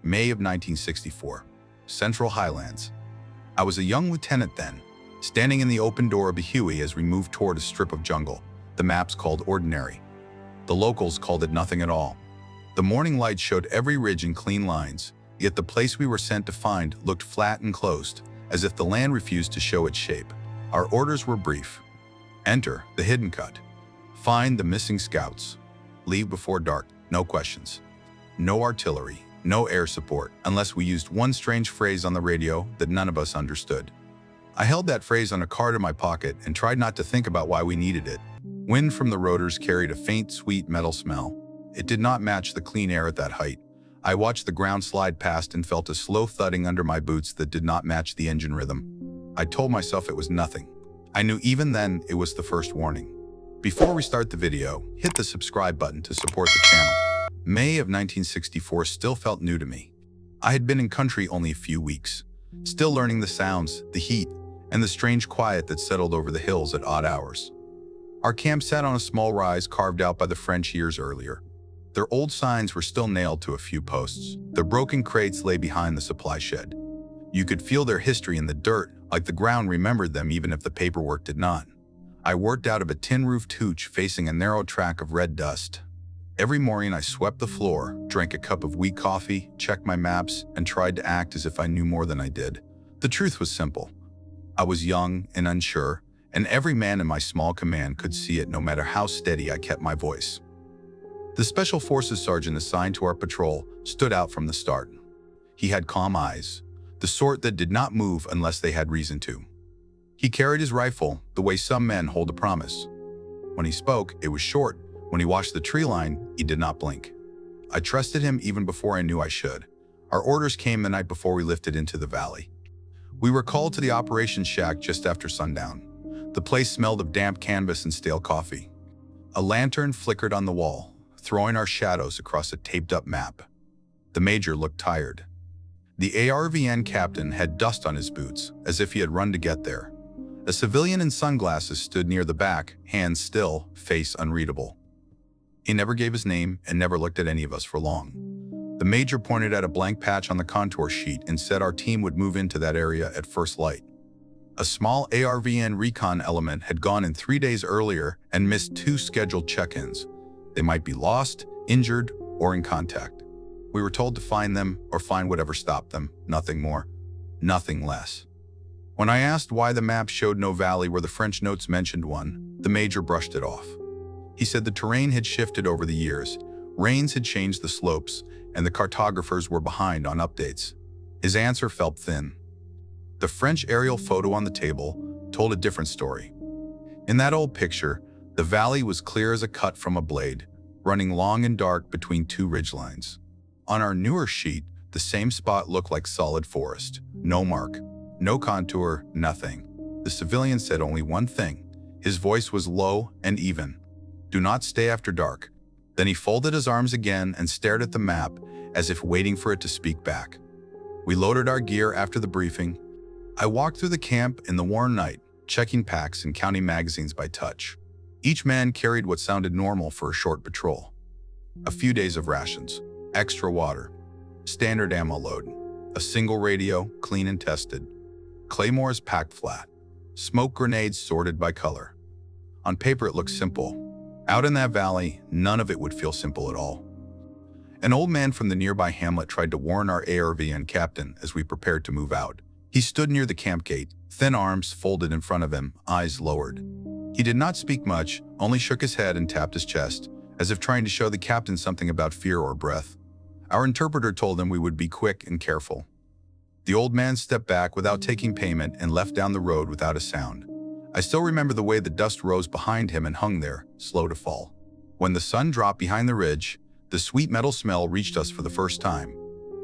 May of 1964, Central Highlands. I was a young lieutenant then, standing in the open door of a Huey as we moved toward a strip of jungle. The maps called ordinary. The locals called it nothing at all. The morning light showed every ridge in clean lines, yet the place we were sent to find looked flat and closed, as if the land refused to show its shape. Our orders were brief. Enter the hidden cut. Find the missing scouts. Leave before dark, no questions. No artillery, no air support, unless we used one strange phrase on the radio that none of us understood. I held that phrase on a card in my pocket and tried not to think about why we needed it. Wind from the rotors carried a faint, sweet metal smell. It did not match the clean air at that height. I watched the ground slide past and felt a slow thudding under my boots that did not match the engine rhythm. I told myself it was nothing. I knew even then it was the first warning. Before we start the video, hit the subscribe button to support the channel. May of 1964 still felt new to me. I had been in country only a few weeks, still learning the sounds, the heat, and the strange quiet that settled over the hills at odd hours. Our camp sat on a small rise carved out by the French years earlier. Their old signs were still nailed to a few posts. Their broken crates lay behind the supply shed. You could feel their history in the dirt, like the ground remembered them even if the paperwork did not. I worked out of a tin-roofed hooch facing a narrow track of red dust. Every morning I swept the floor, drank a cup of weak coffee, checked my maps, and tried to act as if I knew more than I did. The truth was simple. I was young and unsure, and every man in my small command could see it no matter how steady I kept my voice. The Special Forces sergeant assigned to our patrol stood out from the start. He had calm eyes, the sort that did not move unless they had reason to. He carried his rifle the way some men hold a promise. When he spoke, it was short. When he watched the tree line, he did not blink. I trusted him even before I knew I should. Our orders came the night before we lifted into the valley. We were called to the operations shack just after sundown. The place smelled of damp canvas and stale coffee. A lantern flickered on the wall, throwing our shadows across a taped-up map. The major looked tired. The ARVN captain had dust on his boots, as if he had run to get there. A civilian in sunglasses stood near the back, hands still, face unreadable. He never gave his name and never looked at any of us for long. The major pointed at a blank patch on the contour sheet and said our team would move into that area at first light. A small ARVN recon element had gone in 3 days earlier and missed 2 scheduled check-ins. They might be lost, injured, or in contact. We were told to find them or find whatever stopped them, nothing more, nothing less. When I asked why the map showed no valley where the French notes mentioned one, the major brushed it off. He said the terrain had shifted over the years, rains had changed the slopes, and the cartographers were behind on updates. His answer felt thin. The French aerial photo on the table told a different story. In that old picture, the valley was clear as a cut from a blade, running long and dark between 2 ridgelines. On our newer sheet, the same spot looked like solid forest. No mark, no contour, nothing. The civilian said only one thing. His voice was low and even. "Do not stay after dark." Then he folded his arms again and stared at the map as if waiting for it to speak back. We loaded our gear after the briefing. I walked through the camp in the warm night, checking packs and counting magazines by touch. Each man carried what sounded normal for a short patrol. A few days of rations, extra water, standard ammo load, a single radio, clean and tested, claymores packed flat, smoke grenades sorted by color. On paper it looked simple. Out in that valley, none of it would feel simple at all. An old man from the nearby hamlet tried to warn our ARVN captain as we prepared to move out. He stood near the camp gate, thin arms folded in front of him, eyes lowered. He did not speak much, only shook his head and tapped his chest, as if trying to show the captain something about fear or breath. Our interpreter told him we would be quick and careful. The old man stepped back without taking payment and left down the road without a sound. I still remember the way the dust rose behind him and hung there, slow to fall. When the sun dropped behind the ridge, the sweet metal smell reached us for the first time.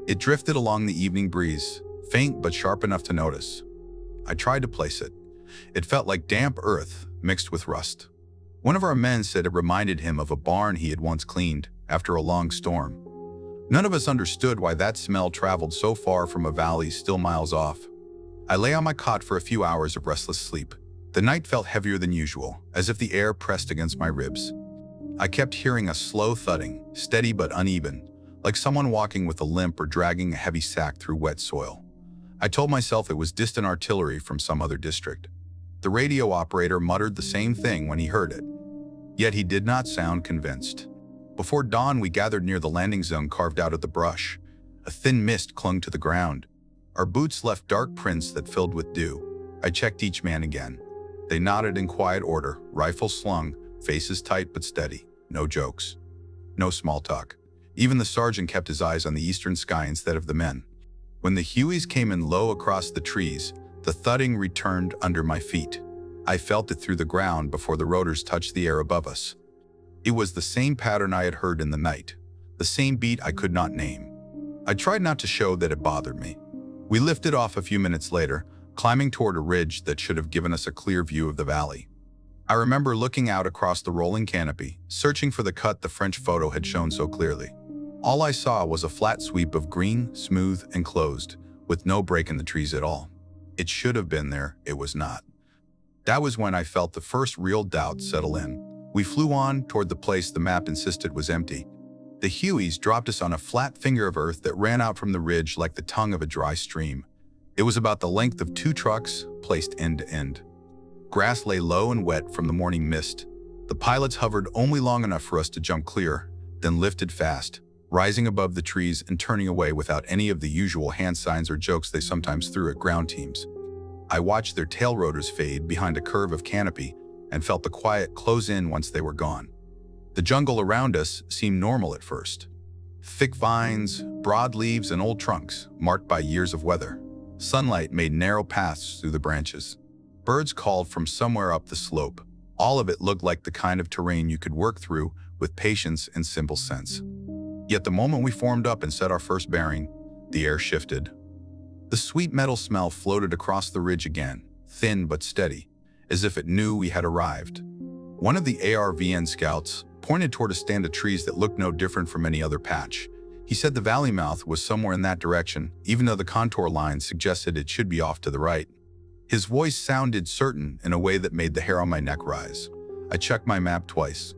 It drifted along the evening breeze, faint but sharp enough to notice. I tried to place it. It felt like damp earth mixed with rust. One of our men said it reminded him of a barn he had once cleaned after a long storm. None of us understood why that smell traveled so far from a valley still miles off. I lay on my cot for a few hours of restless sleep. The night felt heavier than usual, as if the air pressed against my ribs. I kept hearing a slow thudding, steady but uneven, like someone walking with a limp or dragging a heavy sack through wet soil. I told myself it was distant artillery from some other district. The radio operator muttered the same thing when he heard it. Yet he did not sound convinced. Before dawn, we gathered near the landing zone carved out of the brush. A thin mist clung to the ground. Our boots left dark prints that filled with dew. I checked each man again. They nodded in quiet order, rifles slung, faces tight but steady. No jokes. No small talk. Even the sergeant kept his eyes on the eastern sky instead of the men. When the Hueys came in low across the trees, the thudding returned under my feet. I felt it through the ground before the rotors touched the air above us. It was the same pattern I had heard in the night, the same beat I could not name. I tried not to show that it bothered me. We lifted off a few minutes later, climbing toward a ridge that should have given us a clear view of the valley. I remember looking out across the rolling canopy, searching for the cut the French photo had shown so clearly. All I saw was a flat sweep of green, smooth, and closed, with no break in the trees at all. It should have been there, it was not. That was when I felt the first real doubt settle in. We flew on toward the place the map insisted was empty. The Hueys dropped us on a flat finger of earth that ran out from the ridge like the tongue of a dry stream. It was about the length of 2 trucks, placed end to end. Grass lay low and wet from the morning mist. The pilots hovered only long enough for us to jump clear, then lifted fast, rising above the trees and turning away without any of the usual hand signs or jokes they sometimes threw at ground teams. I watched their tail rotors fade behind a curve of canopy and felt the quiet close in once they were gone. The jungle around us seemed normal at first. Thick vines, broad leaves, and old trunks, marked by years of weather. Sunlight made narrow paths through the branches. Birds called from somewhere up the slope. All of it looked like the kind of terrain you could work through with patience and simple sense. Yet the moment we formed up and set our first bearing, the air shifted. The sweet metal smell floated across the ridge again, thin but steady, as if it knew we had arrived. One of the ARVN scouts pointed toward a stand of trees that looked no different from any other patch. He said the valley mouth was somewhere in that direction, even though the contour lines suggested it should be off to the right. His voice sounded certain in a way that made the hair on my neck rise. I checked my map twice.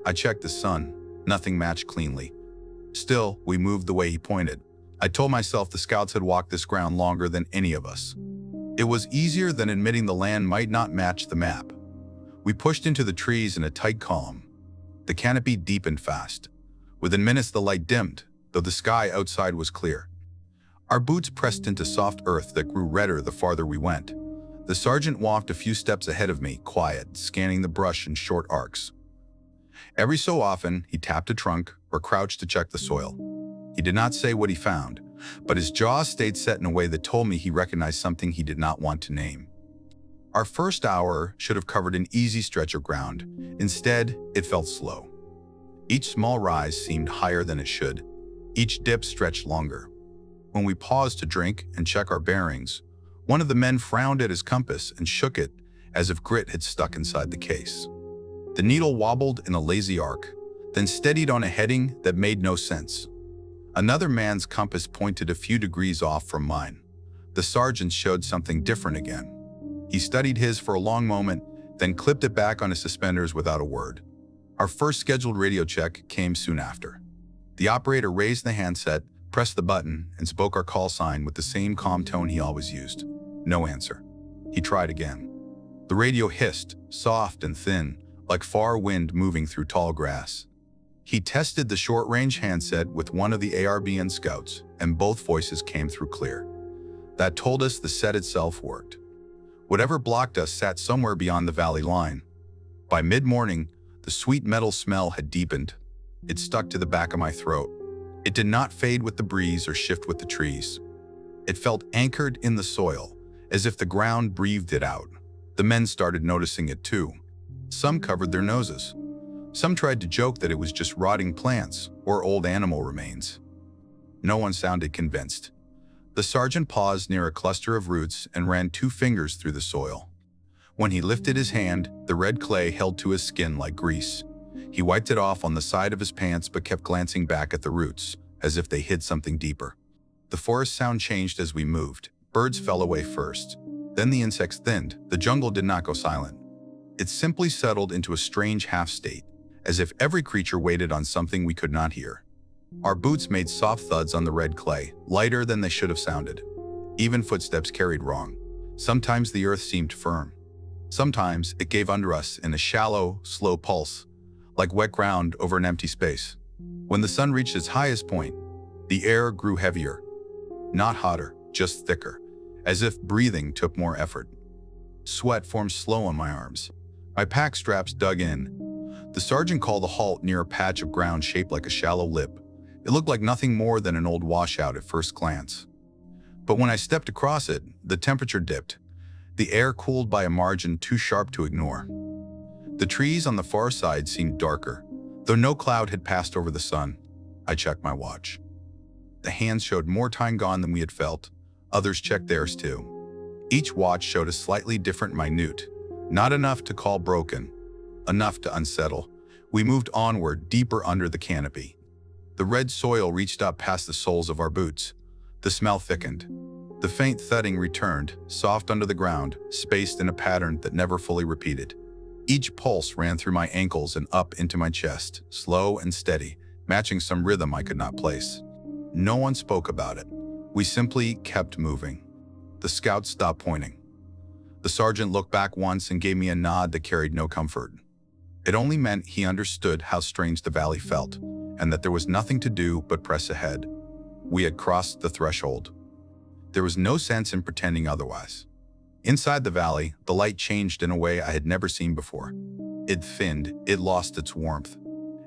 I checked the sun. Nothing matched cleanly. Still, we moved the way he pointed. I told myself the scouts had walked this ground longer than any of us. It was easier than admitting the land might not match the map. We pushed into the trees in a tight column. The canopy deepened fast. Within minutes the light dimmed, though the sky outside was clear. Our boots pressed into soft earth that grew redder the farther we went. The sergeant walked a few steps ahead of me, quiet, scanning the brush in short arcs. Every so often, he tapped a trunk or crouched to check the soil. He did not say what he found, but his jaw stayed set in a way that told me he recognized something he did not want to name. Our first hour should have covered an easy stretch of ground. Instead, it felt slow. Each small rise seemed higher than it should. Each dip stretched longer. When we paused to drink and check our bearings, one of the men frowned at his compass and shook it as if grit had stuck inside the case. The needle wobbled in a lazy arc, then steadied on a heading that made no sense. Another man's compass pointed a few degrees off from mine. The sergeant showed something different again. He studied his for a long moment, then clipped it back on his suspenders without a word. Our first scheduled radio check came soon after. The operator raised the handset, pressed the button, and spoke our call sign with the same calm tone he always used. No answer. He tried again. The radio hissed, soft and thin, like far wind moving through tall grass. He tested the short-range handset with one of the ARVN scouts, and both voices came through clear. That told us the set itself worked. Whatever blocked us sat somewhere beyond the valley line. By mid-morning, the sweet metal smell had deepened. It stuck to the back of my throat. It did not fade with the breeze or shift with the trees. It felt anchored in the soil, as if the ground breathed it out. The men started noticing it too. Some covered their noses. Some tried to joke that it was just rotting plants or old animal remains. No one sounded convinced. The sergeant paused near a cluster of roots and ran 2 fingers through the soil. When he lifted his hand, the red clay held to his skin like grease. He wiped it off on the side of his pants but kept glancing back at the roots, as if they hid something deeper. The forest sound changed as we moved. Birds fell away first. Then the insects thinned. The jungle did not go silent. It simply settled into a strange half-state, as if every creature waited on something we could not hear. Our boots made soft thuds on the red clay, lighter than they should have sounded. Even footsteps carried wrong. Sometimes the earth seemed firm. Sometimes it gave under us in a shallow, slow pulse, like wet ground over an empty space. When the sun reached its highest point, the air grew heavier. Not hotter, just thicker, as if breathing took more effort. Sweat formed slow on my arms. My pack straps dug in. The sergeant called a halt near a patch of ground shaped like a shallow lip. It looked like nothing more than an old washout at first glance. But when I stepped across it, the temperature dipped. The air cooled by a margin too sharp to ignore. The trees on the far side seemed darker, though no cloud had passed over the sun. I checked my watch. The hands showed more time gone than we had felt. Others checked theirs too. Each watch showed a slightly different minute. Not enough to call broken, enough to unsettle. We moved onward, deeper under the canopy. The red soil reached up past the soles of our boots. The smell thickened. The faint thudding returned, soft under the ground, spaced in a pattern that never fully repeated. Each pulse ran through my ankles and up into my chest, slow and steady, matching some rhythm I could not place. No one spoke about it. We simply kept moving. The scouts stopped pointing. The sergeant looked back once and gave me a nod that carried no comfort. It only meant he understood how strange the valley felt, and that there was nothing to do but press ahead. We had crossed the threshold. There was no sense in pretending otherwise. Inside the valley, the light changed in a way I had never seen before. It thinned, it lost its warmth.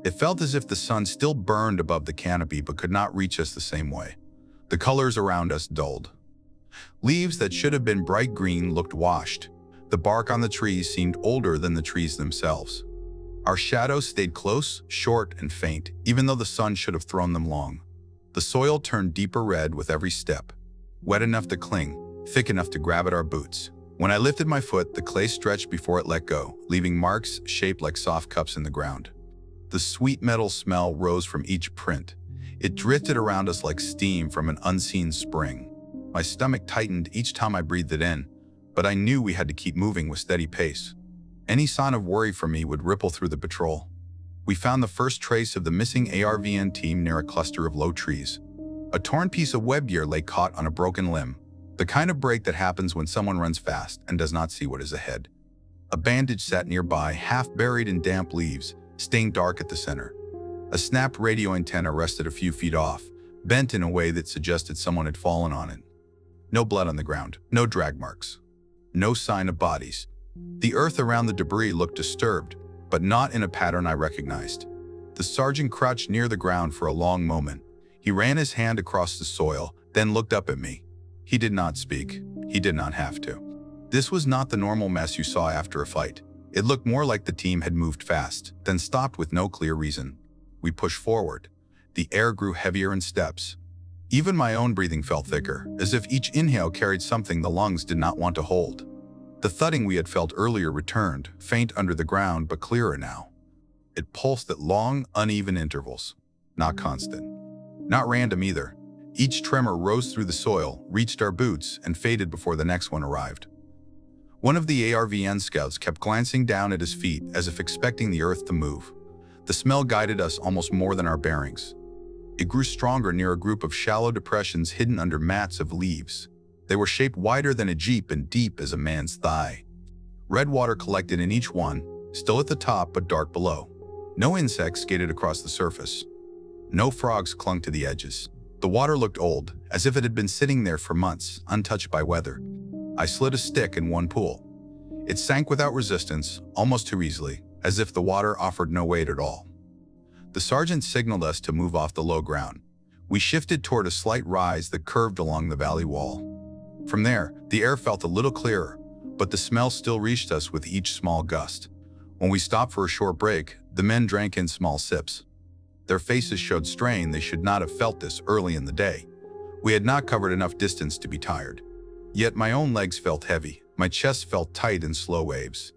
It felt as if the sun still burned above the canopy but could not reach us the same way. The colors around us dulled. Leaves that should have been bright green looked washed. The bark on the trees seemed older than the trees themselves. Our shadows stayed close, short, and faint, even though the sun should have thrown them long. The soil turned deeper red with every step, wet enough to cling, thick enough to grab at our boots. When I lifted my foot, the clay stretched before it let go, leaving marks shaped like soft cups in the ground. The sweet metal smell rose from each print. It drifted around us like steam from an unseen spring. My stomach tightened each time I breathed it in, but I knew we had to keep moving with steady pace. Any sign of worry for me would ripple through the patrol. We found the first trace of the missing ARVN team near a cluster of low trees. A torn piece of web gear lay caught on a broken limb, the kind of break that happens when someone runs fast and does not see what is ahead. A bandage sat nearby, half buried in damp leaves, stained dark at the center. A snapped radio antenna rested a few feet off, bent in a way that suggested someone had fallen on it. No blood on the ground, no drag marks, no sign of bodies. The earth around the debris looked disturbed, but not in a pattern I recognized. The sergeant crouched near the ground for a long moment. He ran his hand across the soil, then looked up at me. He did not speak. He did not have to. This was not the normal mess you saw after a fight. It looked more like the team had moved fast, then stopped with no clear reason. We pushed forward. The air grew heavier in steps. Even my own breathing felt thicker, as if each inhale carried something the lungs did not want to hold. The thudding we had felt earlier returned, faint under the ground but clearer now. It pulsed at long, uneven intervals. Not constant. Not random either. Each tremor rose through the soil, reached our boots, and faded before the next one arrived. One of the ARVN scouts kept glancing down at his feet as if expecting the earth to move. The smell guided us almost more than our bearings. It grew stronger near a group of shallow depressions hidden under mats of leaves. They were shaped wider than a jeep and deep as a man's thigh. Red water collected in each one, still at the top but dark below. No insects skated across the surface. No frogs clung to the edges. The water looked old, as if it had been sitting there for months, untouched by weather. I slid a stick in one pool. It sank without resistance, almost too easily, as if the water offered no weight at all. The sergeant signaled us to move off the low ground. We shifted toward a slight rise that curved along the valley wall. From there, the air felt a little clearer, but the smell still reached us with each small gust. When we stopped for a short break, the men drank in small sips. Their faces showed strain. They should not have felt this early in the day. We had not covered enough distance to be tired. Yet my own legs felt heavy. My chest felt tight in slow waves.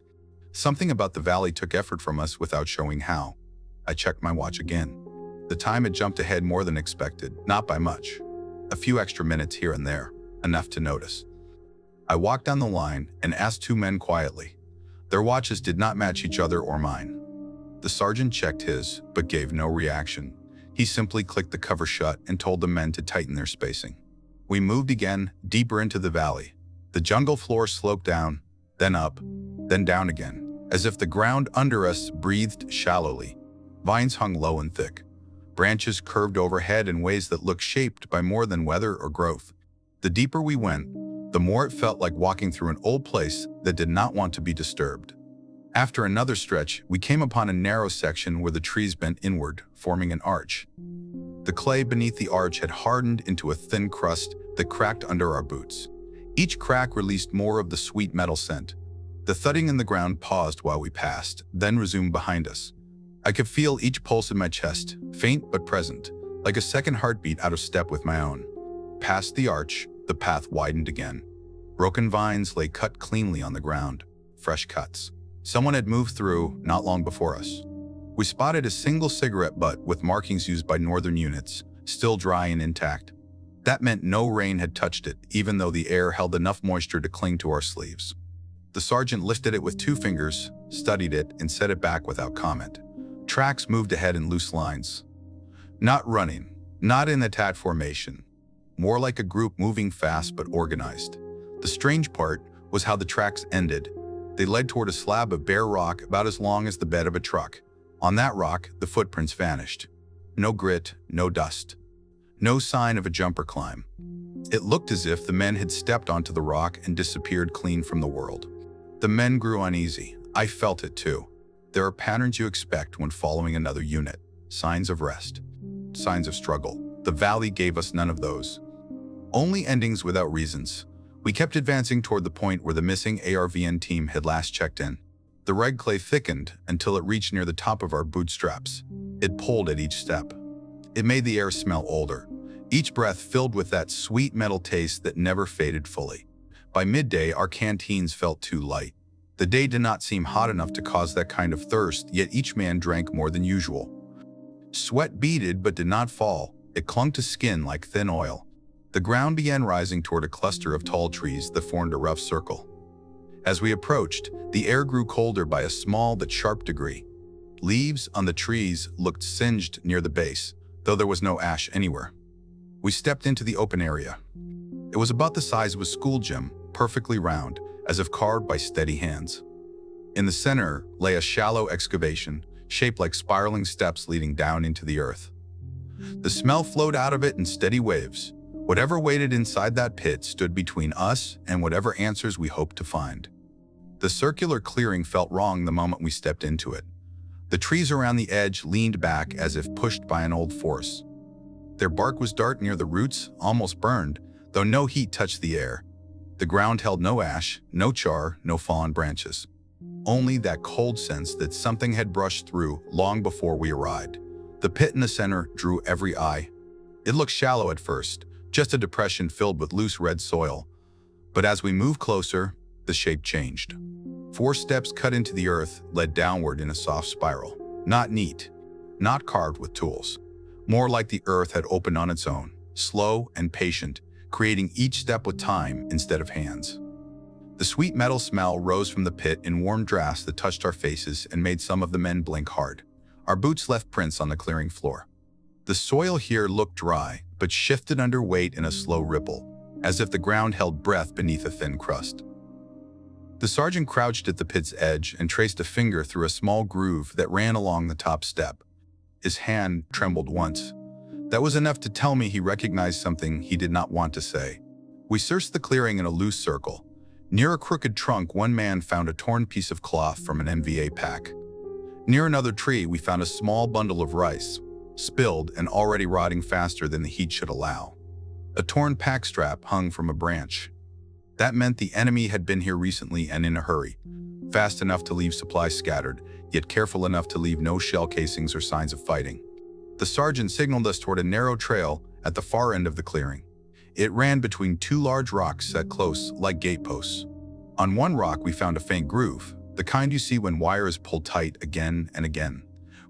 Something about the valley took effort from us without showing how. I checked my watch again. The time had jumped ahead more than expected, not by much. A few extra minutes here and there, enough to notice. I walked down the line and asked two men quietly. Their watches did not match each other or mine. The sergeant checked his, but gave no reaction. He simply clicked the cover shut and told the men to tighten their spacing. We moved again, deeper into the valley. The jungle floor sloped down, then up, then down again, as if the ground under us breathed shallowly. Vines hung low and thick. Branches curved overhead in ways that looked shaped by more than weather or growth. The deeper we went, the more it felt like walking through an old place that did not want to be disturbed. After another stretch, we came upon a narrow section where the trees bent inward, forming an arch. The clay beneath the arch had hardened into a thin crust that cracked under our boots. Each crack released more of the sweet metal scent. The thudding in the ground paused while we passed, then resumed behind us. I could feel each pulse in my chest, faint but present, like a second heartbeat out of step with my own. Past the arch, the path widened again. Broken vines lay cut cleanly on the ground, fresh cuts. Someone had moved through not long before us. We spotted a single cigarette butt with markings used by northern units, still dry and intact. That meant no rain had touched it, even though the air held enough moisture to cling to our sleeves. The sergeant lifted it with 2 fingers, studied it, and set it back without comment. Tracks moved ahead in loose lines. Not running, not in attack formation. More like a group moving fast but organized. The strange part was how the tracks ended. They led toward a slab of bare rock about as long as the bed of a truck. On that rock, the footprints vanished. No grit, no dust. No sign of a jumper climb. It looked as if the men had stepped onto the rock and disappeared clean from the world. The men grew uneasy. I felt it too. There are patterns you expect when following another unit. Signs of rest. Signs of struggle. The valley gave us none of those. Only endings without reasons. We kept advancing toward the point where the missing ARVN team had last checked in. The red clay thickened until it reached near the top of our bootstraps. It pulled at each step. It made the air smell older, each breath filled with that sweet metal taste that never faded fully. By midday, our canteens felt too light. The day did not seem hot enough to cause that kind of thirst, yet each man drank more than usual. Sweat beaded but did not fall. It clung to skin like thin oil. The ground began rising toward a cluster of tall trees that formed a rough circle. As we approached, the air grew colder by a small but sharp degree. Leaves on the trees looked singed near the base, though there was no ash anywhere. We stepped into the open area. It was about the size of a school gym, perfectly round, as if carved by steady hands. In the center lay a shallow excavation, shaped like spiraling steps leading down into the earth. The smell flowed out of it in steady waves. Whatever waited inside that pit stood between us and whatever answers we hoped to find. The circular clearing felt wrong the moment we stepped into it. The trees around the edge leaned back as if pushed by an old force. Their bark was dark near the roots, almost burned, though no heat touched the air. The ground held no ash, no char, no fallen branches. Only that cold sense that something had brushed through long before we arrived. The pit in the center drew every eye. It looked shallow at first, just a depression filled with loose red soil. But as we moved closer, the shape changed. 4 steps cut into the earth led downward in a soft spiral. Not neat, not carved with tools. More like the earth had opened on its own, slow and patient, creating each step with time instead of hands. The sweet metal smell rose from the pit in warm drafts that touched our faces and made some of the men blink hard. Our boots left prints on the clearing floor. The soil here looked dry, but shifted under weight in a slow ripple, as if the ground held breath beneath a thin crust. The sergeant crouched at the pit's edge and traced a finger through a small groove that ran along the top step. His hand trembled once. That was enough to tell me he recognized something he did not want to say. We searched the clearing in a loose circle. Near a crooked trunk, one man found a torn piece of cloth from an MVA pack. Near another tree, we found a small bundle of rice, spilled and already rotting faster than the heat should allow. A torn pack strap hung from a branch. That meant the enemy had been here recently and in a hurry, fast enough to leave supplies scattered, yet careful enough to leave no shell casings or signs of fighting. The sergeant signaled us toward a narrow trail at the far end of the clearing. It ran between 2 large rocks set close, like gateposts. On one rock, we found a faint groove, the kind you see when wire is pulled tight again and again.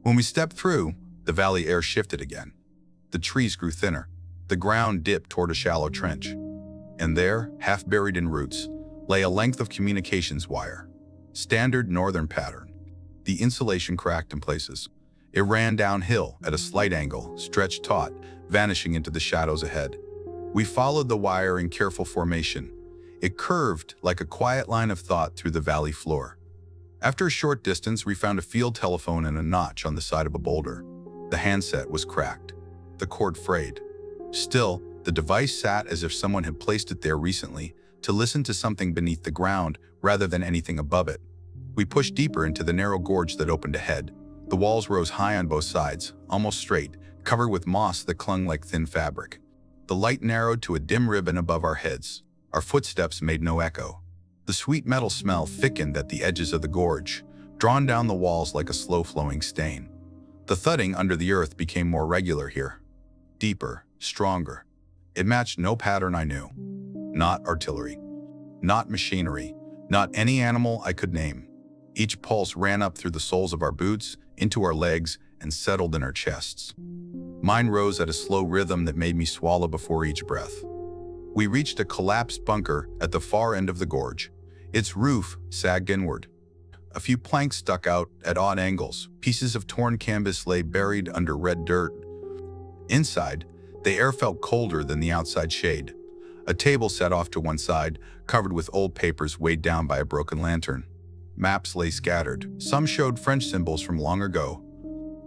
When we stepped through, the valley air shifted again. The trees grew thinner. The ground dipped toward a shallow trench. And there, half buried in roots, lay a length of communications wire. Standard northern pattern. The insulation cracked in places. It ran downhill at a slight angle, stretched taut, vanishing into the shadows ahead. We followed the wire in careful formation. It curved like a quiet line of thought through the valley floor. After a short distance, we found a field telephone and a notch on the side of a boulder. The handset was cracked, the cord frayed. Still, the device sat as if someone had placed it there recently to listen to something beneath the ground rather than anything above it. We pushed deeper into the narrow gorge that opened ahead. The walls rose high on both sides, almost straight, covered with moss that clung like thin fabric. The light narrowed to a dim ribbon above our heads. Our footsteps made no echo. The sweet metal smell thickened at the edges of the gorge, drawn down the walls like a slow-flowing stain. The thudding under the earth became more regular here. Deeper, stronger. It matched no pattern I knew. Not artillery. Not machinery. Not any animal I could name. Each pulse ran up through the soles of our boots, into our legs, and settled in our chests. Mine rose at a slow rhythm that made me swallow before each breath. We reached a collapsed bunker at the far end of the gorge. Its roof sagged inward. A few planks stuck out at odd angles. Pieces of torn canvas lay buried under red dirt. Inside, the air felt colder than the outside shade. A table sat off to one side, covered with old papers weighed down by a broken lantern. Maps lay scattered. Some showed French symbols from long ago.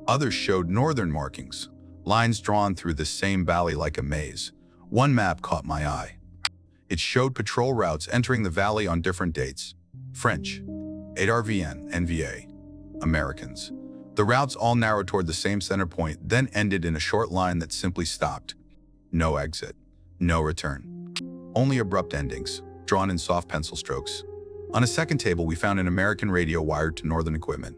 Others showed northern markings, lines drawn through the same valley like a maze. One map caught my eye. It showed patrol routes entering the valley on different dates. French, ARVN, NVA, Americans. The routes all narrowed toward the same center point, then ended in a short line that simply stopped. No exit, no return. Only abrupt endings, drawn in soft pencil strokes. On a second table, we found an American radio wired to northern equipment.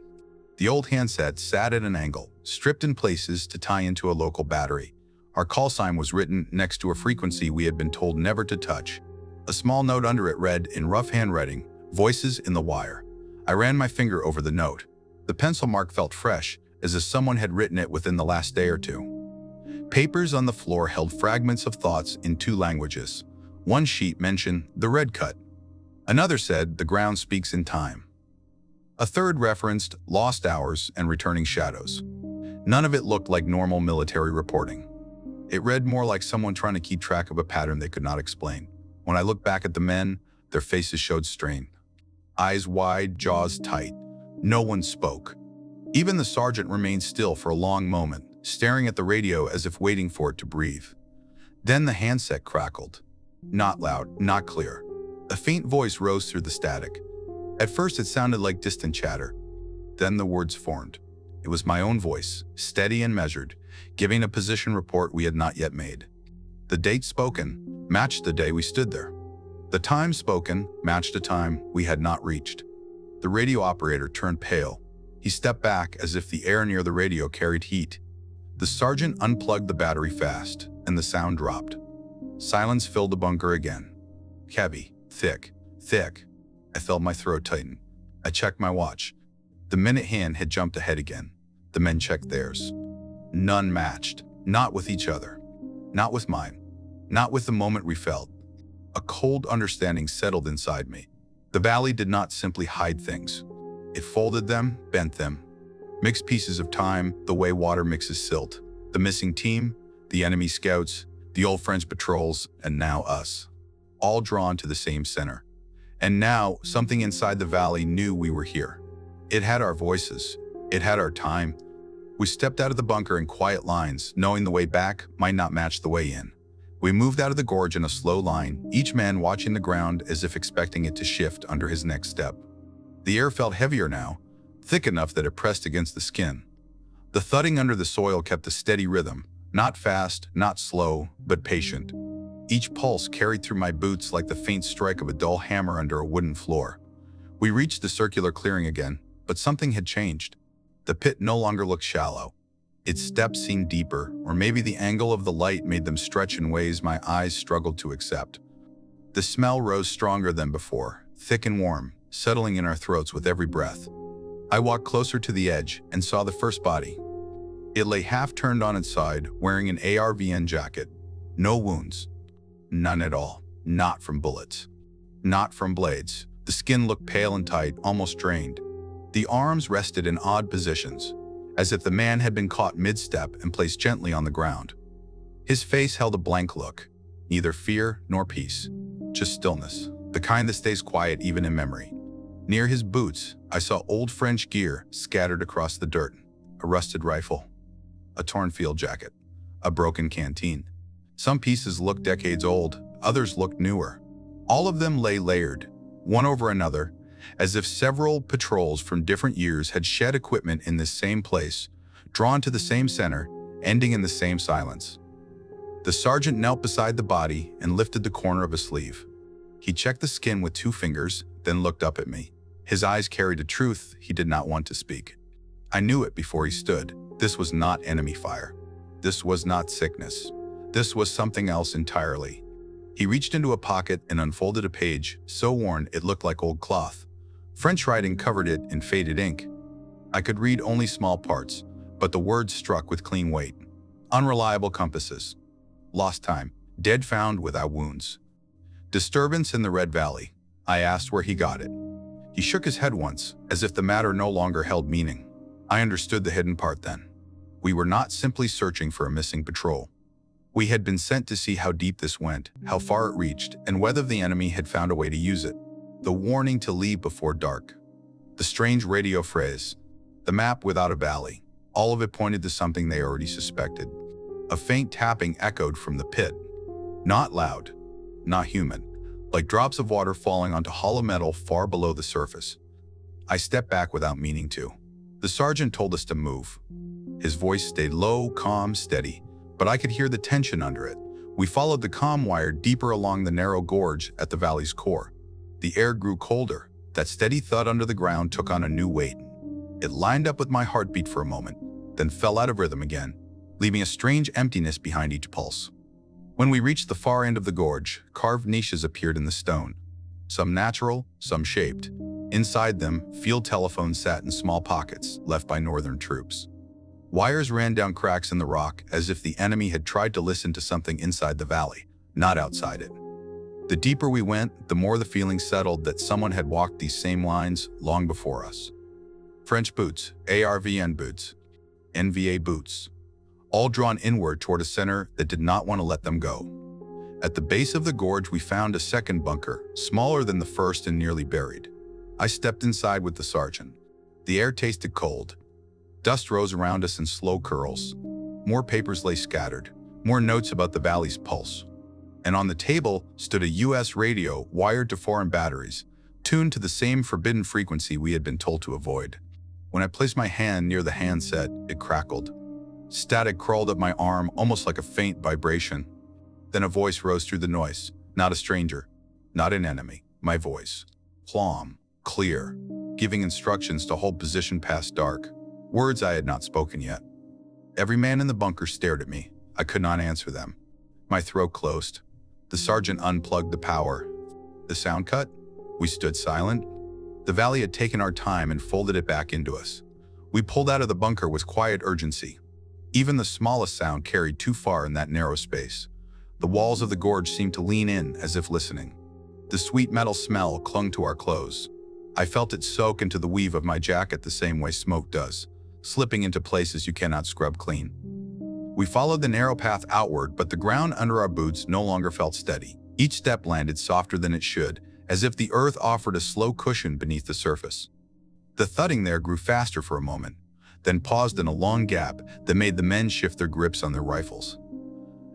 The old handset sat at an angle, stripped in places to tie into a local battery. Our call sign was written next to a frequency we had been told never to touch. A small note under it read, in rough handwriting, "Voices in the wire." I ran my finger over the note. The pencil mark felt fresh, as if someone had written it within the last day or two. Papers on the floor held fragments of thoughts in two languages. One sheet mentioned the red cut. Another said, "The ground speaks in time." A third referenced lost hours and returning shadows. None of it looked like normal military reporting. It read more like someone trying to keep track of a pattern they could not explain. When I looked back at the men, their faces showed strain. Eyes wide, jaws tight. No one spoke. Even the sergeant remained still for a long moment, staring at the radio as if waiting for it to breathe. Then the handset crackled. Not loud, not clear. A faint voice rose through the static. At first it sounded like distant chatter. Then the words formed. It was my own voice, steady and measured, giving a position report we had not yet made. The date spoken matched the day we stood there. The time spoken matched a time we had not reached. The radio operator turned pale. He stepped back as if the air near the radio carried heat. The sergeant unplugged the battery fast, and the sound dropped. Silence filled the bunker again. Heavy, thick. I felt my throat tighten. I checked my watch. The minute hand had jumped ahead again. The men checked theirs. None matched. Not with each other. Not with mine. Not with the moment we felt. A cold understanding settled inside me. The valley did not simply hide things. It folded them, bent them. Mixed pieces of time, the way water mixes silt. The missing team, the enemy scouts, the old French patrols, and now us. All drawn to the same center. And now, something inside the valley knew we were here. It had our voices. It had our time. We stepped out of the bunker in quiet lines, knowing the way back might not match the way in. We moved out of the gorge in a slow line, each man watching the ground as if expecting it to shift under his next step. The air felt heavier now, thick enough that it pressed against the skin. The thudding under the soil kept a steady rhythm, not fast, not slow, but patient. Each pulse carried through my boots like the faint strike of a dull hammer under a wooden floor. We reached the circular clearing again, but something had changed. The pit no longer looked shallow. Its steps seemed deeper, or maybe the angle of the light made them stretch in ways my eyes struggled to accept. The smell rose stronger than before, thick and warm, settling in our throats with every breath. I walked closer to the edge and saw the first body. It lay half turned on its side, wearing an ARVN jacket. No wounds. None at all. Not from bullets. Not from blades. The skin looked pale and tight, almost drained. The arms rested in odd positions, as if the man had been caught mid-step and placed gently on the ground. His face held a blank look, neither fear nor peace, just stillness, the kind that stays quiet even in memory. Near his boots, I saw old French gear scattered across the dirt, a rusted rifle, a torn field jacket, a broken canteen. Some pieces looked decades old, others looked newer. All of them lay layered, one over another, as if several patrols from different years had shed equipment in this same place, drawn to the same center, ending in the same silence. The sergeant knelt beside the body and lifted the corner of a sleeve. He checked the skin with 2 fingers, then looked up at me. His eyes carried a truth he did not want to speak. I knew it before he stood. This was not enemy fire. This was not sickness. This was something else entirely. He reached into a pocket and unfolded a page, so worn it looked like old cloth. French writing covered it in faded ink. I could read only small parts, but the words struck with clean weight. Unreliable compasses. Lost time. Dead found without wounds. Disturbance in the Red Valley. I asked where he got it. He shook his head once, as if the matter no longer held meaning. I understood the hidden part then. We were not simply searching for a missing patrol. We had been sent to see how deep this went, how far it reached, and whether the enemy had found a way to use it. The warning to leave before dark. The strange radio phrase. The map without a valley. All of it pointed to something they already suspected. A faint tapping echoed from the pit. Not loud, not human, like drops of water falling onto hollow metal far below the surface. I stepped back without meaning to. The sergeant told us to move. His voice stayed low, calm, steady, but I could hear the tension under it. We followed the comm wire deeper along the narrow gorge at the valley's core. The air grew colder. That steady thud under the ground took on a new weight. It lined up with my heartbeat for a moment, then fell out of rhythm again, leaving a strange emptiness behind each pulse. When we reached the far end of the gorge, carved niches appeared in the stone. Some natural, some shaped. Inside them, field telephones sat in small pockets left by northern troops. Wires ran down cracks in the rock as if the enemy had tried to listen to something inside the valley, not outside it. The deeper we went, the more the feeling settled that someone had walked these same lines long before us. French boots, ARVN boots, NVA boots, all drawn inward toward a center that did not want to let them go. At the base of the gorge, we found a second bunker, smaller than the first and nearly buried. I stepped inside with the sergeant. The air tasted cold. Dust rose around us in slow curls. More papers lay scattered, more notes about the valley's pulse. And on the table stood a US radio wired to foreign batteries, tuned to the same forbidden frequency we had been told to avoid. When I placed my hand near the handset, it crackled. Static crawled up my arm, almost like a faint vibration. Then a voice rose through the noise. Not a stranger, not an enemy. My voice. Calm, clear, giving instructions to hold position past dark. Words I had not spoken yet. Every man in the bunker stared at me. I could not answer them. My throat closed. The sergeant unplugged the power. The sound cut. We stood silent. The valley had taken our time and folded it back into us. We pulled out of the bunker with quiet urgency. Even the smallest sound carried too far in that narrow space. The walls of the gorge seemed to lean in as if listening. The sweet metal smell clung to our clothes. I felt it soak into the weave of my jacket the same way smoke does, slipping into places you cannot scrub clean. We followed the narrow path outward, but the ground under our boots no longer felt steady. Each step landed softer than it should, as if the earth offered a slow cushion beneath the surface. The thudding there grew faster for a moment, then paused in a long gap that made the men shift their grips on their rifles.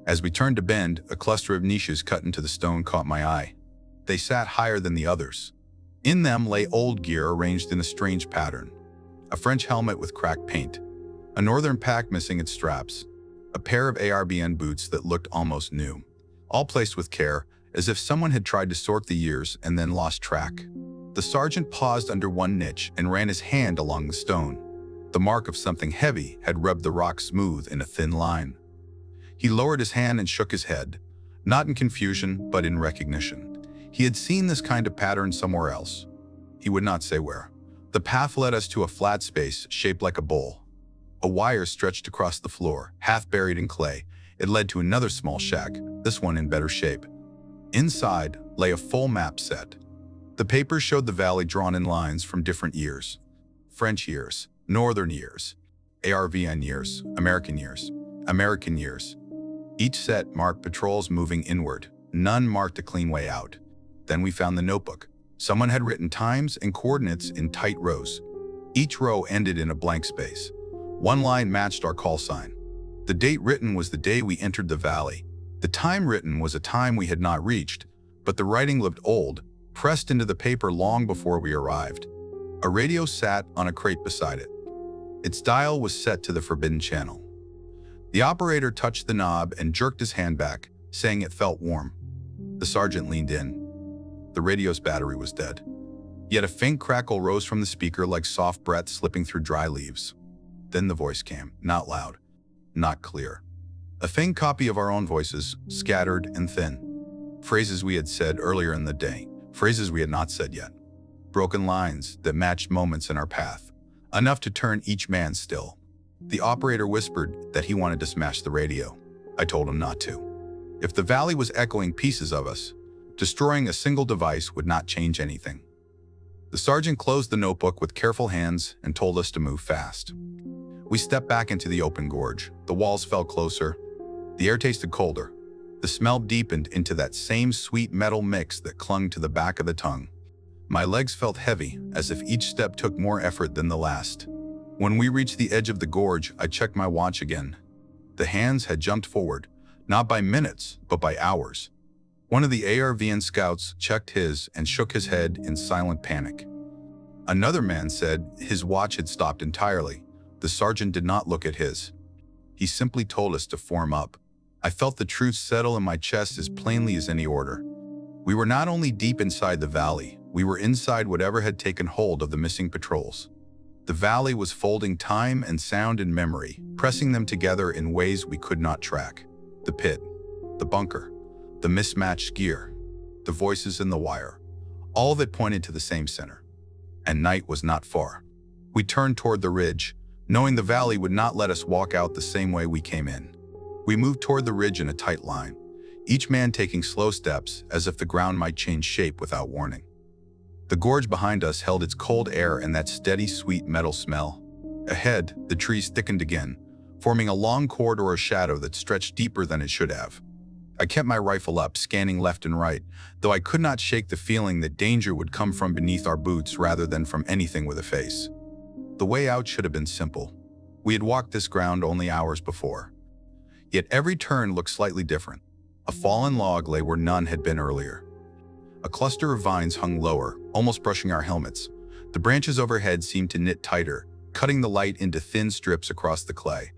As we turned to bend, a cluster of niches cut into the stone caught my eye. They sat higher than the others. In them lay old gear arranged in a strange pattern. A French helmet with cracked paint, a northern pack missing its straps, a pair of ARVN boots that looked almost new, all placed with care, as if someone had tried to sort the years and then lost track. The sergeant paused under one niche and ran his hand along the stone. The mark of something heavy had rubbed the rock smooth in a thin line. He lowered his hand and shook his head, not in confusion, but in recognition. He had seen this kind of pattern somewhere else. He would not say where. The path led us to a flat space shaped like a bowl. A wire stretched across the floor, half buried in clay. It led to another small shack, this one in better shape. Inside lay a full map set. The papers showed the valley drawn in lines from different years. French years, northern years, ARVN years, American years, American years. Each set marked patrols moving inward. None marked a clean way out. Then we found the notebook. Someone had written times and coordinates in tight rows. Each row ended in a blank space. One line matched our call sign. The date written was the day we entered the valley. The time written was a time we had not reached, but the writing looked old, pressed into the paper long before we arrived. A radio sat on a crate beside it. Its dial was set to the forbidden channel. The operator touched the knob and jerked his hand back, saying it felt warm. The sergeant leaned in. The radio's battery was dead. Yet a faint crackle rose from the speaker like soft breath slipping through dry leaves. Then the voice came, not loud, not clear. A faint copy of our own voices, scattered and thin. Phrases we had said earlier in the day, phrases we had not said yet. Broken lines that matched moments in our path, enough to turn each man still. The operator whispered that he wanted to smash the radio. I told him not to. If the valley was echoing pieces of us, destroying a single device would not change anything. The sergeant closed the notebook with careful hands and told us to move fast. We stepped back into the open gorge. The walls fell closer. The air tasted colder. The smell deepened into that same sweet metal mix that clung to the back of the tongue. My legs felt heavy, as if each step took more effort than the last. When we reached the edge of the gorge, I checked my watch again. The hands had jumped forward, not by minutes, but by hours. One of the ARVN scouts checked his and shook his head in silent panic. Another man said his watch had stopped entirely. The sergeant did not look at his. He simply told us to form up. I felt the truth settle in my chest as plainly as any order. We were not only deep inside the valley, we were inside whatever had taken hold of the missing patrols. The valley was folding time and sound and memory, pressing them together in ways we could not track. The pit, the bunker, the mismatched gear, the voices in the wire, all of it pointed to the same center. And night was not far. We turned toward the ridge, knowing the valley would not let us walk out the same way we came in. We moved toward the ridge in a tight line, each man taking slow steps as if the ground might change shape without warning. The gorge behind us held its cold air and that steady, sweet metal smell. Ahead, the trees thickened again, forming a long corridor of shadow that stretched deeper than it should have. I kept my rifle up, scanning left and right, though I could not shake the feeling that danger would come from beneath our boots rather than from anything with a face. The way out should have been simple. We had walked this ground only hours before. Yet every turn looked slightly different. A fallen log lay where none had been earlier. A cluster of vines hung lower, almost brushing our helmets. The branches overhead seemed to knit tighter, cutting the light into thin strips across the clay.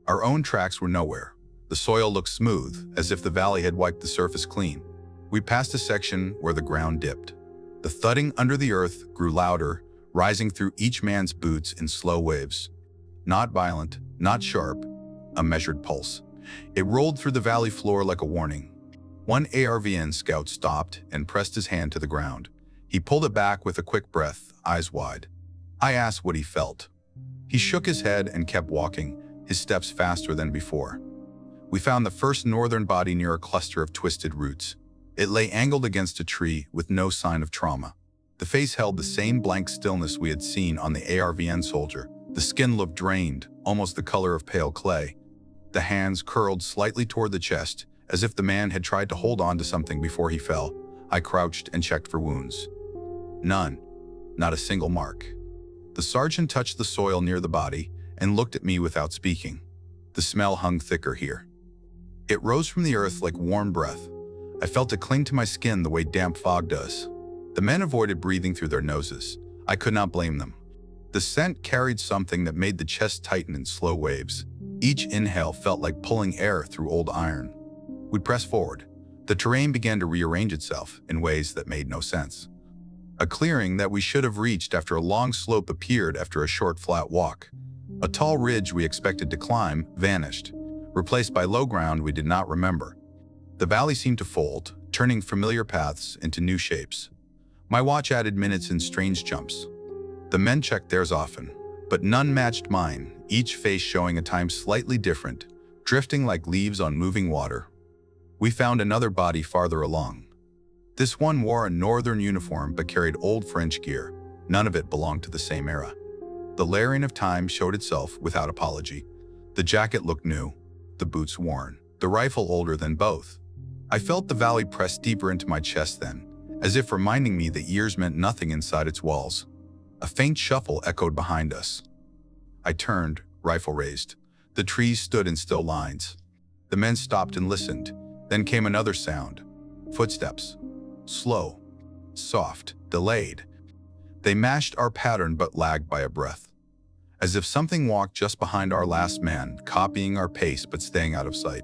Our own tracks were nowhere. The soil looked smooth, as if the valley had wiped the surface clean. We passed a section where the ground dipped. The thudding under the earth grew louder, rising through each man's boots in slow waves. Not violent, not sharp, a measured pulse. It rolled through the valley floor like a warning. One ARVN scout stopped and pressed his hand to the ground. He pulled it back with a quick breath, eyes wide. I asked what he felt. He shook his head and kept walking, his steps faster than before. We found the first northern body near a cluster of twisted roots. It lay angled against a tree with no sign of trauma. The face held the same blank stillness we had seen on the ARVN soldier. The skin looked drained, almost the color of pale clay. The hands curled slightly toward the chest, as if the man had tried to hold on to something before he fell. I crouched and checked for wounds. None. Not a single mark. The sergeant touched the soil near the body and looked at me without speaking. The smell hung thicker here. It rose from the earth like warm breath. I felt it cling to my skin the way damp fog does. The men avoided breathing through their noses. I could not blame them. The scent carried something that made the chest tighten in slow waves. Each inhale felt like pulling air through old iron. We pressed forward. The terrain began to rearrange itself in ways that made no sense. A clearing that we should have reached after a long slope appeared after a short flat walk. A tall ridge we expected to climb vanished, replaced by low ground we did not remember. The valley seemed to fold, turning familiar paths into new shapes. My watch added minutes in strange jumps. The men checked theirs often, but none matched mine, each face showing a time slightly different, drifting like leaves on moving water. We found another body farther along. This one wore a northern uniform but carried old French gear. None of it belonged to the same era. The layering of time showed itself without apology. The jacket looked new, the boots worn, the rifle older than both. I felt the valley press deeper into my chest then, as if reminding me that years meant nothing inside its walls. A faint shuffle echoed behind us. I turned, rifle raised. The trees stood in still lines. The men stopped and listened. Then came another sound. Footsteps. Slow, soft, delayed. They matched our pattern but lagged by a breath. As if something walked just behind our last man, copying our pace but staying out of sight.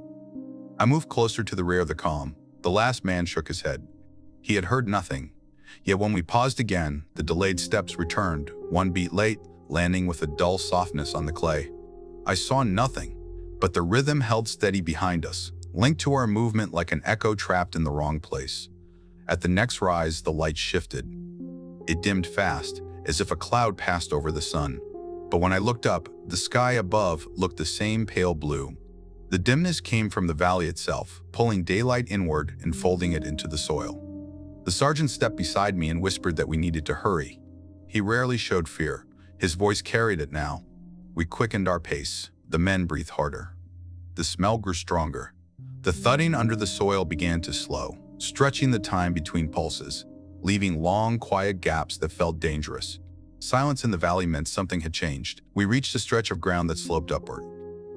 I moved closer to the rear of the column. The last man shook his head. He had heard nothing. Yet when we paused again, the delayed steps returned, one beat late, landing with a dull softness on the clay. I saw nothing, but the rhythm held steady behind us, linked to our movement like an echo trapped in the wrong place. At the next rise, the light shifted. It dimmed fast, as if a cloud passed over the sun. But when I looked up, the sky above looked the same pale blue. The dimness came from the valley itself, pulling daylight inward and folding it into the soil. The sergeant stepped beside me and whispered that we needed to hurry. He rarely showed fear. His voice carried it now. We quickened our pace. The men breathed harder. The smell grew stronger. The thudding under the soil began to slow, stretching the time between pulses, leaving long, quiet gaps that felt dangerous. Silence in the valley meant something had changed. We reached a stretch of ground that sloped upward.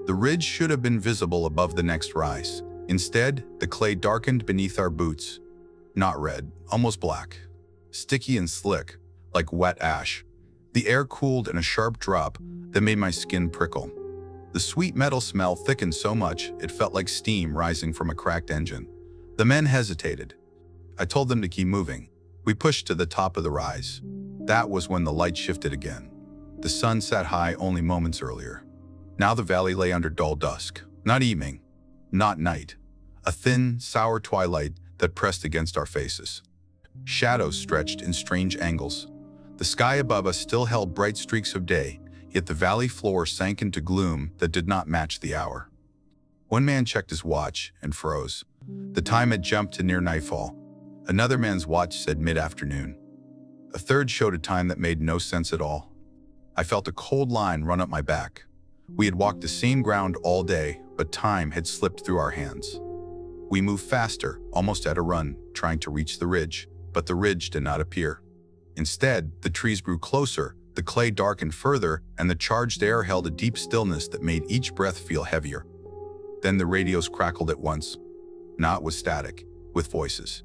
The ridge should have been visible above the next rise. Instead, the clay darkened beneath our boots. Not red, almost black. Sticky and slick, like wet ash. The air cooled in a sharp drop that made my skin prickle. The sweet metal smell thickened so much it felt like steam rising from a cracked engine. The men hesitated. I told them to keep moving. We pushed to the top of the rise. That was when the light shifted again. The sun sat high only moments earlier. Now the valley lay under dull dusk. Not evening, not night. A thin, sour twilight that pressed against our faces. Shadows stretched in strange angles. The sky above us still held bright streaks of day, yet the valley floor sank into gloom that did not match the hour. One man checked his watch and froze. The time had jumped to near nightfall. Another man's watch said mid-afternoon. A third showed a time that made no sense at all. I felt a cold line run up my back. We had walked the same ground all day, but time had slipped through our hands. We moved faster, almost at a run, trying to reach the ridge, but the ridge did not appear. Instead, the trees grew closer, the clay darkened further, and the charged air held a deep stillness that made each breath feel heavier. Then the radios crackled at once, not with static, with voices.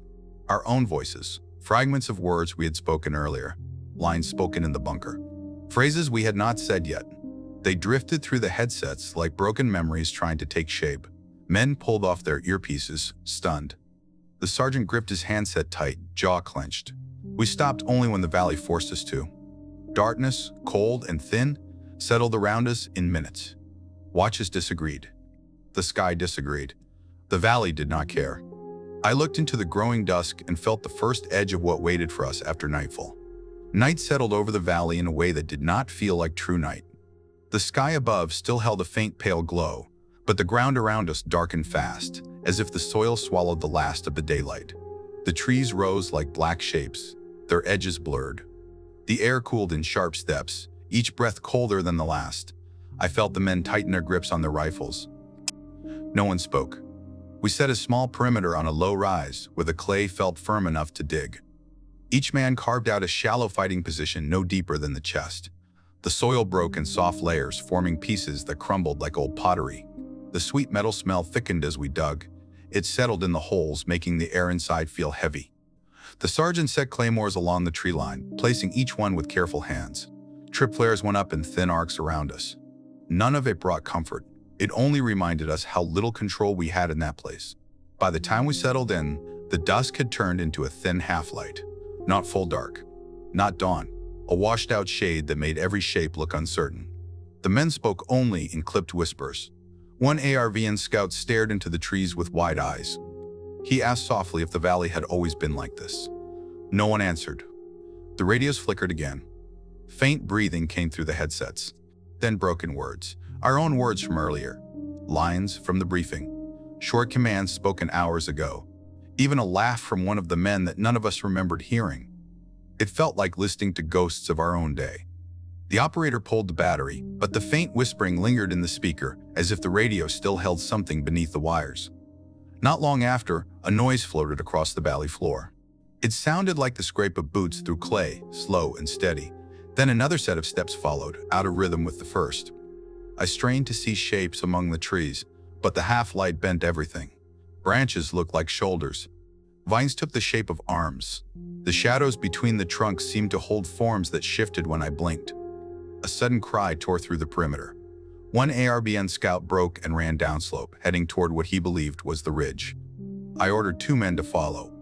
Our own voices, fragments of words we had spoken earlier, lines spoken in the bunker, phrases we had not said yet. They drifted through the headsets like broken memories trying to take shape. Men pulled off their earpieces, stunned. The sergeant gripped his handset tight, jaw clenched. We stopped only when the valley forced us to. Darkness, cold and thin, settled around us in minutes. Watches disagreed. The sky disagreed. The valley did not care. I looked into the growing dusk and felt the first edge of what waited for us after nightfall. Night settled over the valley in a way that did not feel like true night. The sky above still held a faint pale glow, but the ground around us darkened fast, as if the soil swallowed the last of the daylight. The trees rose like black shapes, their edges blurred. The air cooled in sharp steps, each breath colder than the last. I felt the men tighten their grips on their rifles. No one spoke. We set a small perimeter on a low rise where the clay felt firm enough to dig. Each man carved out a shallow fighting position no deeper than the chest. The soil broke in soft layers, forming pieces that crumbled like old pottery. The sweet metal smell thickened as we dug. It settled in the holes, making the air inside feel heavy. The sergeant set claymores along the tree line, placing each one with careful hands. Trip flares went up in thin arcs around us. None of it brought comfort. It only reminded us how little control we had in that place. By the time we settled in, the dusk had turned into a thin half-light. Not full dark. Not dawn. A washed-out shade that made every shape look uncertain. The men spoke only in clipped whispers. One ARVN scout stared into the trees with wide eyes. He asked softly if the valley had always been like this. No one answered. The radios flickered again. Faint breathing came through the headsets. Then broken words. Our own words from earlier. Lines from the briefing. Short commands spoken hours ago. Even a laugh from one of the men that none of us remembered hearing. It felt like listening to ghosts of our own day. The operator pulled the battery, but the faint whispering lingered in the speaker, as if the radio still held something beneath the wires. Not long after, a noise floated across the valley floor. It sounded like the scrape of boots through clay, slow and steady. Then another set of steps followed, out of rhythm with the first. I strained to see shapes among the trees, but the half-light bent everything. Branches looked like shoulders. Vines took the shape of arms. The shadows between the trunks seemed to hold forms that shifted when I blinked. A sudden cry tore through the perimeter. One ARVN scout broke and ran downslope, heading toward what he believed was the ridge. I ordered 2 men to follow.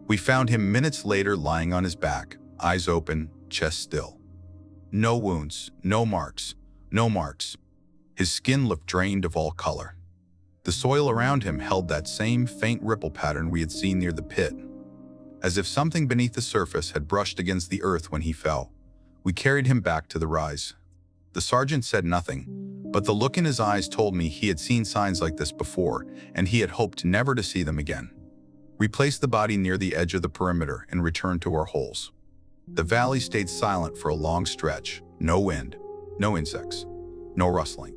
We found him minutes later lying on his back, eyes open, chest still. No wounds, no marks, no marks. His skin looked drained of all color. The soil around him held that same faint ripple pattern we had seen near the pit, as if something beneath the surface had brushed against the earth when he fell. We carried him back to the rise. The sergeant said nothing, but the look in his eyes told me he had seen signs like this before, and he had hoped never to see them again. We placed the body near the edge of the perimeter and returned to our holes. The valley stayed silent for a long stretch. No wind, no insects, no rustling.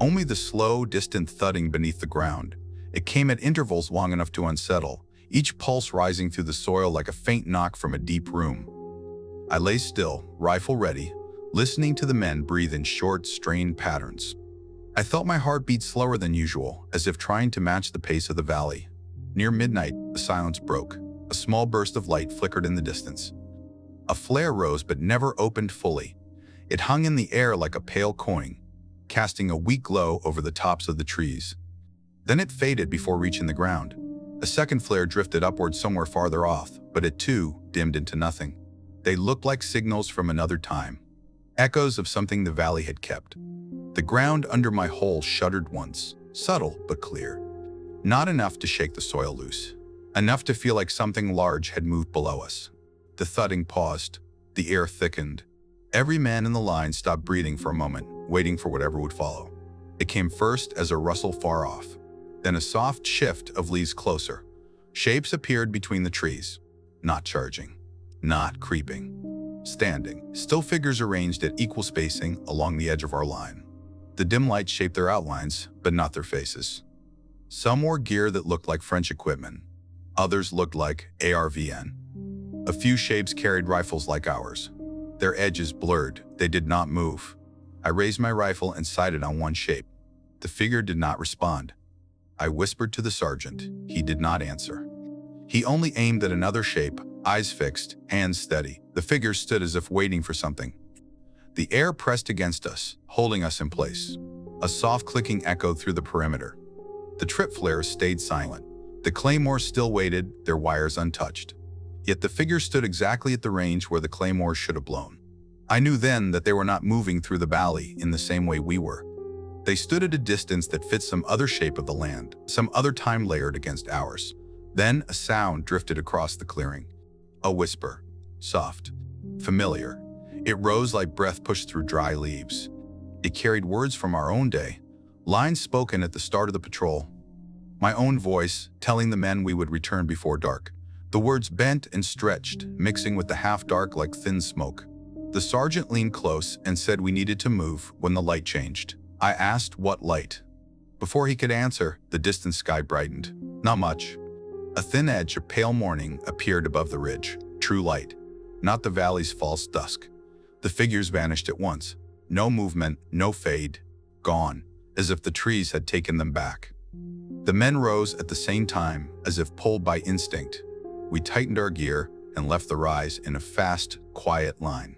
Only the slow, distant thudding beneath the ground. It came at intervals long enough to unsettle, each pulse rising through the soil like a faint knock from a deep room. I lay still, rifle ready, listening to the men breathe in short, strained patterns. I felt my heart beat slower than usual, as if trying to match the pace of the valley. Near midnight, the silence broke. A small burst of light flickered in the distance. A flare rose but never opened fully. It hung in the air like a pale coin, casting a weak glow over the tops of the trees. Then it faded before reaching the ground. A second flare drifted upward somewhere farther off, but it too dimmed into nothing. They looked like signals from another time, echoes of something the valley had kept. The ground under my hole shuddered once, subtle but clear. Not enough to shake the soil loose, enough to feel like something large had moved below us. The thudding paused, the air thickened. Every man in the line stopped breathing for a moment, waiting for whatever would follow. It came first as a rustle far off, then a soft shift of leaves closer. Shapes appeared between the trees, not charging, not creeping, standing, still figures arranged at equal spacing along the edge of our line. The dim light shaped their outlines, but not their faces. Some wore gear that looked like French equipment. Others looked like ARVN. A few shapes carried rifles like ours. Their edges blurred, they did not move. I raised my rifle and sighted on one shape. The figure did not respond. I whispered to the sergeant. He did not answer. He only aimed at another shape, eyes fixed, hands steady. The figure stood as if waiting for something. The air pressed against us, holding us in place. A soft clicking echoed through the perimeter. The trip flares stayed silent. The claymores still waited, their wires untouched. Yet the figure stood exactly at the range where the claymores should have blown. I knew then that they were not moving through the valley in the same way we were. They stood at a distance that fit some other shape of the land, some other time layered against ours. Then a sound drifted across the clearing. A whisper, soft, familiar. It rose like breath pushed through dry leaves. It carried words from our own day, lines spoken at the start of the patrol. My own voice, telling the men we would return before dark. The words bent and stretched, mixing with the half-dark like thin smoke. The sergeant leaned close and said we needed to move when the light changed. I asked what light. Before he could answer, the distant sky brightened. Not much. A thin edge of pale morning appeared above the ridge. True light, not the valley's false dusk. The figures vanished at once. No movement, no fade. Gone, as if the trees had taken them back. The men rose at the same time, as if pulled by instinct. We tightened our gear and left the rise in a fast, quiet line.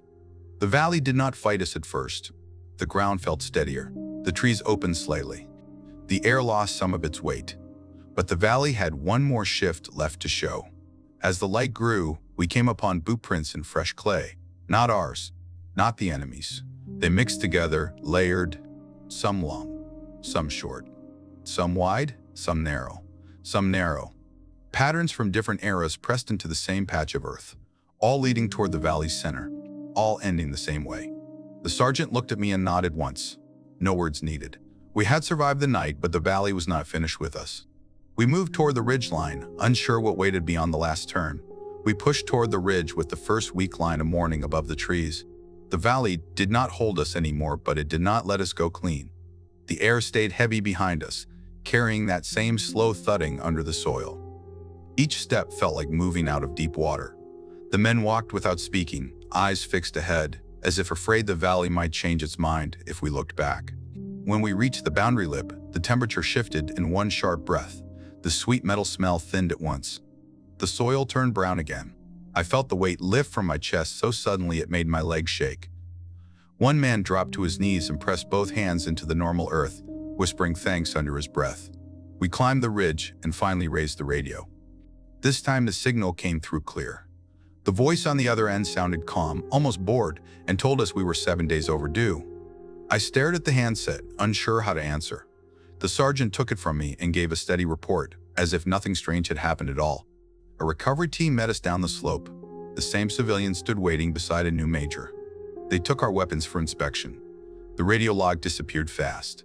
The valley did not fight us at first. The ground felt steadier. The trees opened slightly. The air lost some of its weight. But the valley had one more shift left to show. As the light grew, we came upon boot prints in fresh clay. Not ours, not the enemy's. They mixed together, layered, some long, some short, some wide, some narrow, some narrow. Patterns from different eras pressed into the same patch of earth, all leading toward the valley's center, all ending the same way. The sergeant looked at me and nodded once. No words needed. We had survived the night, but the valley was not finished with us. We moved toward the ridge line, unsure what waited beyond the last turn. We pushed toward the ridge with the first weak line of morning above the trees. The valley did not hold us anymore, but it did not let us go clean. The air stayed heavy behind us, carrying that same slow thudding under the soil. Each step felt like moving out of deep water. The men walked without speaking, eyes fixed ahead, as if afraid the valley might change its mind if we looked back. When we reached the boundary lip, the temperature shifted in one sharp breath. The sweet metal smell thinned at once. The soil turned brown again. I felt the weight lift from my chest so suddenly it made my legs shake. One man dropped to his knees and pressed both hands into the normal earth, whispering thanks under his breath. We climbed the ridge and finally raised the radio. This time the signal came through clear. The voice on the other end sounded calm, almost bored, and told us we were 7 days overdue. I stared at the handset, unsure how to answer. The sergeant took it from me and gave a steady report, as if nothing strange had happened at all. A recovery team met us down the slope. The same civilians stood waiting beside a new major. They took our weapons for inspection. The radio log disappeared fast.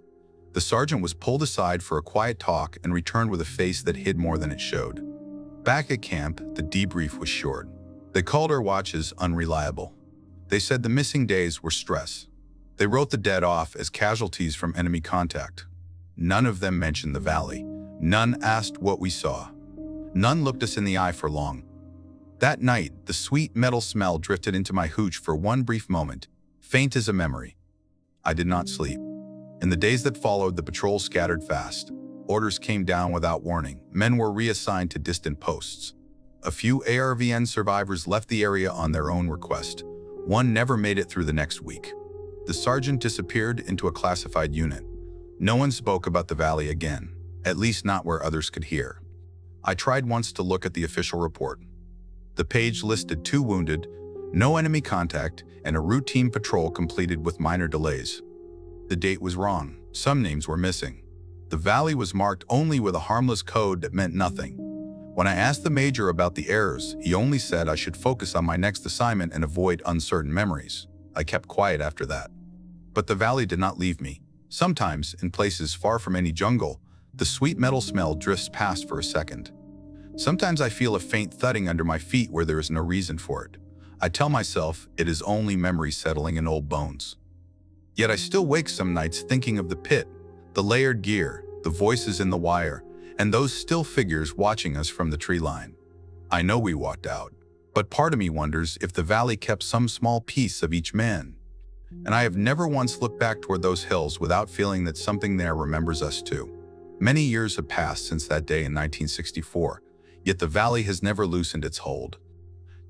The sergeant was pulled aside for a quiet talk and returned with a face that hid more than it showed. Back at camp, the debrief was short. They called our watches unreliable. They said the missing days were stress. They wrote the dead off as casualties from enemy contact. None of them mentioned the valley. None asked what we saw. None looked us in the eye for long. That night, the sweet metal smell drifted into my hooch for one brief moment, faint as a memory. I did not sleep. In the days that followed, the patrol scattered fast. Orders came down without warning. Men were reassigned to distant posts. A few ARVN survivors left the area on their own request. One never made it through the next week. The sergeant disappeared into a classified unit. No one spoke about the valley again, at least not where others could hear. I tried once to look at the official report. The page listed 2 wounded, no enemy contact, and a routine patrol completed with minor delays. The date was wrong. Some names were missing. The valley was marked only with a harmless code that meant nothing. When I asked the major about the errors, he only said I should focus on my next assignment and avoid uncertain memories. I kept quiet after that. But the valley did not leave me. Sometimes, in places far from any jungle, the sweet metal smell drifts past for a second. Sometimes I feel a faint thudding under my feet where there is no reason for it. I tell myself it is only memory settling in old bones. Yet I still wake some nights thinking of the pit, the layered gear, the voices in the wire, and those still figures watching us from the tree line. I know we walked out, but part of me wonders if the valley kept some small piece of each man. And I have never once looked back toward those hills without feeling that something there remembers us too. Many years have passed since that day in 1964, yet the valley has never loosened its hold.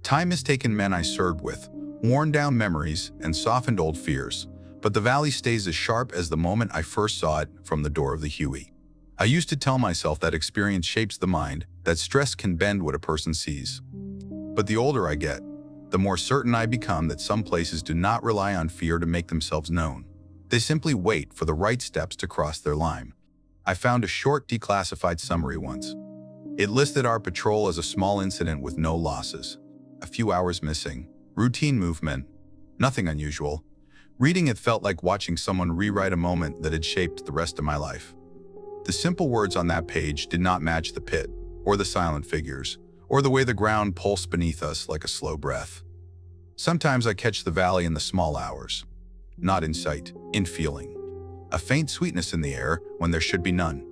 Time has taken men I served with, worn down memories, and softened old fears, but the valley stays as sharp as the moment I first saw it from the door of the Huey. I used to tell myself that experience shapes the mind, that stress can bend what a person sees. But the older I get, the more certain I become that some places do not rely on fear to make themselves known. They simply wait for the right steps to cross their line. I found a short declassified summary once. It listed our patrol as a small incident with no losses. A few hours missing, routine movement, nothing unusual. Reading it felt like watching someone rewrite a moment that had shaped the rest of my life. The simple words on that page did not match the pit, or the silent figures, or the way the ground pulsed beneath us like a slow breath. Sometimes I catch the valley in the small hours, not in sight, in feeling. A faint sweetness in the air when there should be none.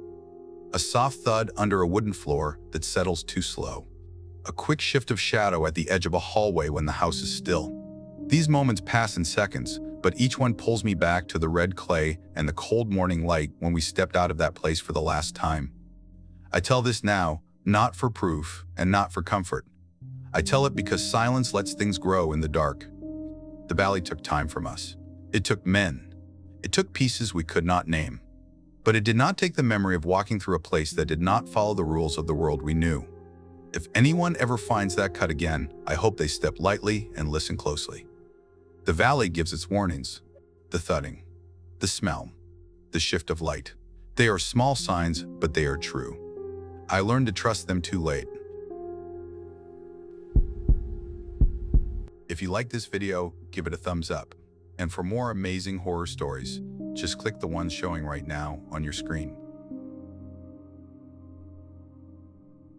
A soft thud under a wooden floor that settles too slow. A quick shift of shadow at the edge of a hallway when the house is still. These moments pass in seconds, but each one pulls me back to the red clay and the cold morning light when we stepped out of that place for the last time. I tell this now, not for proof and not for comfort. I tell it because silence lets things grow in the dark. The valley took time from us. It took men. It took pieces we could not name. But it did not take the memory of walking through a place that did not follow the rules of the world we knew. If anyone ever finds that cut again, I hope they step lightly and listen closely. The valley gives its warnings. The thudding, the smell, the shift of light. They are small signs, but they are true. I learned to trust them too late. If you like this video, give it a thumbs up. And for more amazing horror stories, just click the ones showing right now on your screen.